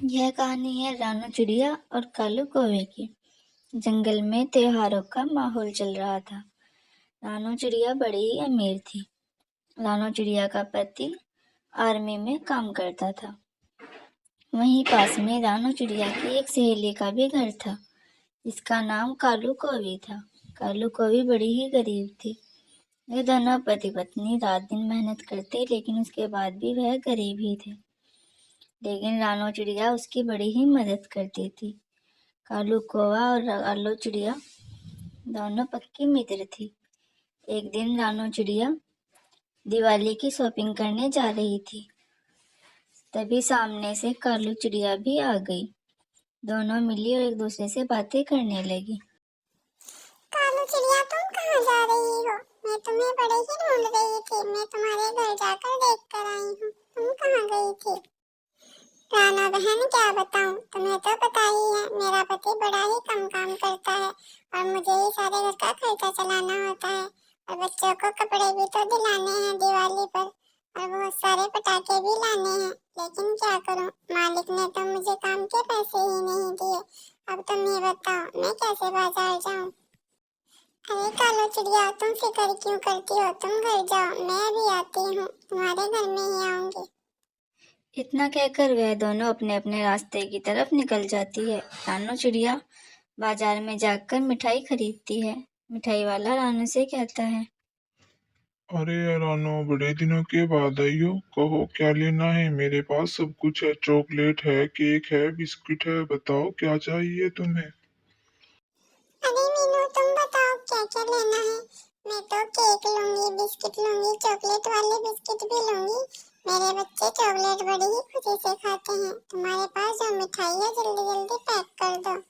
यह कहानी है रानू चिड़िया और कालू कौवे की। जंगल में त्योहारों का माहौल चल रहा था। रानू चिड़िया बड़ी ही अमीर थी। रानू चिड़िया का पति आर्मी में काम करता था। वहीं पास में रानू चिड़िया की एक सहेली का भी घर था, जिसका नाम कालू कौवी था। कालू कौवी बड़ी ही गरीब थी। वे दोनों पति पत्नी रात दिन मेहनत करते, लेकिन उसके बाद भी वह गरीब ही थे। लेकिन रानू चिड़िया उसकी बड़ी ही मदद करती थी। कालू कौवा और रानू चिड़िया दोनों पक्की मित्र थी। एक दिन रानू चिड़िया दिवाली की शॉपिंग करने जा रही थी। तभी सामने से कालू चिड़िया भी आ गई। दोनों मिली और एक दूसरे से बातें करने लगी। कालू चिड़िया, तुम कहाँ जा रही हो? मैं तुम्हें बड़े ही ढूंढ रही थी। मैं तुम्हारे घर जाकर देख कर आई हूँ। तुम कहाँ गई थी? राना बहन, क्या बताऊँ, तुम्हें तो पता ही है, मेरा पति बड़ा ही कम काम करता है और मुझे ही सारे घर का खर्चा चलाना होता है। और बच्चों को कपड़े भी तो दिलाने हैं दिवाली पर, और बहुत सारे पटाखे भी लाने हैं। लेकिन क्या करूँ, मालिक ने तो मुझे काम के पैसे ही नहीं दिए। अब तुम ही बताओ, मैं कैसे बाजार जाऊँ? अरे कालो चिड़िया, तुम फिक्र क्यों करती हो? तुम घर जाओ, मैं अभी आती हूँ, तुम्हारे घर में ही आऊंगी। इतना कहकर वह दोनों अपने अपने रास्ते की तरफ निकल जाती है। रानू चिड़िया बाजार में जाकर मिठाई खरीदती है। मिठाई वाला रानू से कहता है, अरे रानो, बड़े दिनों के बाद आई हो। कहो क्या लेना है? मेरे पास सब कुछ है। चॉकलेट है, केक है, बिस्किट है। बताओ क्या चाहिए तुम्हें? अरे मीनू, तुम बताओ क्या क्या लेना है? मैं तो केक लूंगी, बिस्किट लूंगी, चॉकलेट वाले बिस्किट भी लूंगी। मेरे बच्चे चॉकलेट बड़ी ही खुशी से खाते हैं। तुम्हारे पास जो मिठाई है जल्दी जल्दी पैक कर दो।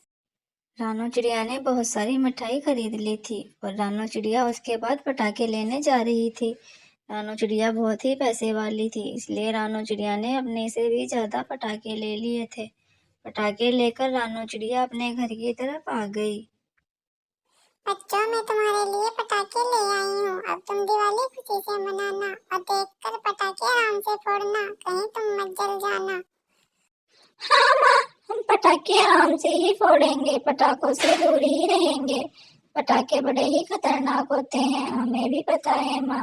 रानू चिड़िया ने बहुत सारी मिठाई खरीद ली थी और रानू चिड़िया उसके बाद पटाखे लेने जा रही थी। रानू चिड़िया बहुत ही पैसे वाली थी, इसलिए रानू चिड़िया ने अपने से भी ज्यादा पटाखे ले लिए थे। पटाखे लेकर रानू चिड़िया अपने घर की तरफ आ गई। बच्चों, मैं तुम्हारे लिए पटाखे ले आई हूँ। अब तुम दिवाली खुशी से मनाना और देखकर पटाखे आराम से फोड़ना, कहीं तुम मत जल जाना। हाँ माँ, हम पटाखे आराम से ही फोड़ेंगे, पटाखों से दूर ही रहेंगे। पटाखे बड़े ही खतरनाक होते हैं, हमें भी पता है माँ।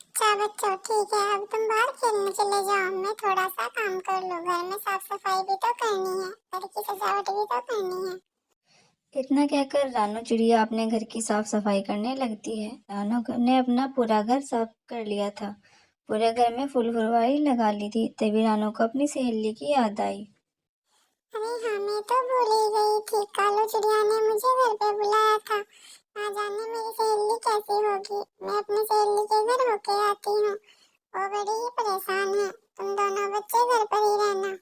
अच्छा बच्चों, ठीक है, अब तुम बाहर खेलने चले जाओ। मैं थोड़ा सा काम कर लूँ। घर में साफ सफाई भी तो करनी है, घर की सजावट भी तो करनी है। इतना कहकर रानू चिड़िया अपने घर की साफ सफाई करने लगती है। रानू ने अपना पूरा घर साफ कर लिया था। पूरे घर में फुलवारी लगा ली थी। तभी रानू को अपनी सहेली की याद आई। अरे हाँ, मैं तो भूल ही गई थी। कालू चिड़िया ने मुझे घर पे बुलाया था। ना जाने मेरी सहेली कैसी होगी। मैं अपनी सहेली के घर होके आती हूँ। वो बड़ी ही परेशान है। तुम दोनों बच्चे घर पर ही रहना।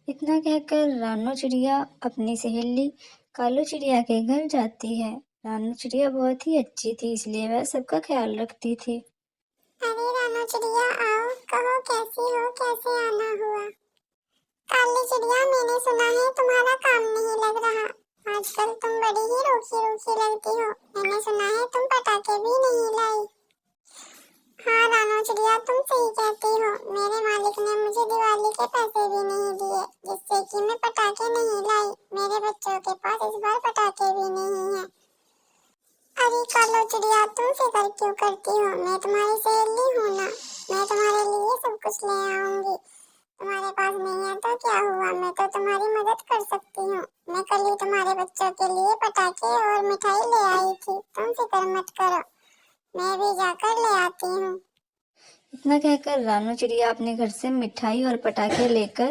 इतना कहकर रानू चिड़िया अपनी सहेली कालू चिड़िया के घर जाती है। रानू चिड़िया बहुत ही अच्छी थी, इसलिए वह सबका ख्याल रखती थी। अरे रानू चिड़िया, आओ, कहो कैसी हो, कैसे आना हुआ? काली चिड़िया, मैंने सुना है तुम्हारा काम नहीं लग रहा। आजकल तुम बड़ी ही रूखी रूखी लगती हो। मैंने सुना है तुम पटाखे भी नहीं लाई। हाँ रानू चिड़िया, तुम सही कहती हो। मेरे मालिक ने मुझे दिवाली के पैसे भी नहीं दिए, जिससे कि मैं पटाखे नहीं लाई। मेरे बच्चों के पास इस बार पटाखे भी नहीं है। अरे कालो चिड़िया, तुम फिक्र क्यों करती हो? मैं तुम्हारी सहेली हूँ ना। मैं तुम्हारे लिए सब कुछ ले आऊंगी। तुम्हारे पास नहीं है तो क्या हुआ, मैं तो तुम्हारी मदद कर सकती हूँ। मैं कल ही तुम्हारे बच्चों के लिए पटाखे और मिठाई ले आई थी। तुम फिक्र मत करो, मैं भी जाकर ले आती हूँ। इतना कहकर रानू चिड़िया अपने घर से मिठाई और पटाखे लेकर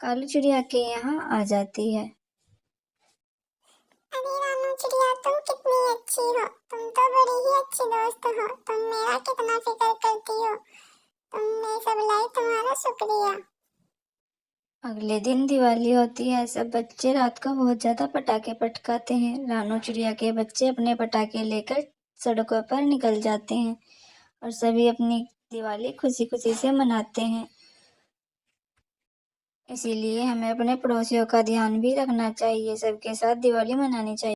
कालू चिड़िया के यहाँ आ जाती है। अरे रानू चिड़िया, तुम कितनी अच्छी हो। तुम तो बड़ी ही अच्छी दोस्त हो। तुम मेरा कितना फिक्र करती हो। तुमने सब लाई, तुम्हारा शुक्रिया। अगले दिन दिवाली होती है। सब बच्चे रात को बहुत ज्यादा पटाखे पटकाते हैं। रानू चिड़िया के बच्चे अपने पटाखे लेकर सड़कों पर निकल जाते हैं और सभी अपनी दिवाली खुशी खुशी से मनाते हैं। इसीलिए हमें अपने पड़ोसियों का ध्यान भी रखना चाहिए, सबके साथ दिवाली मनानी चाहिए।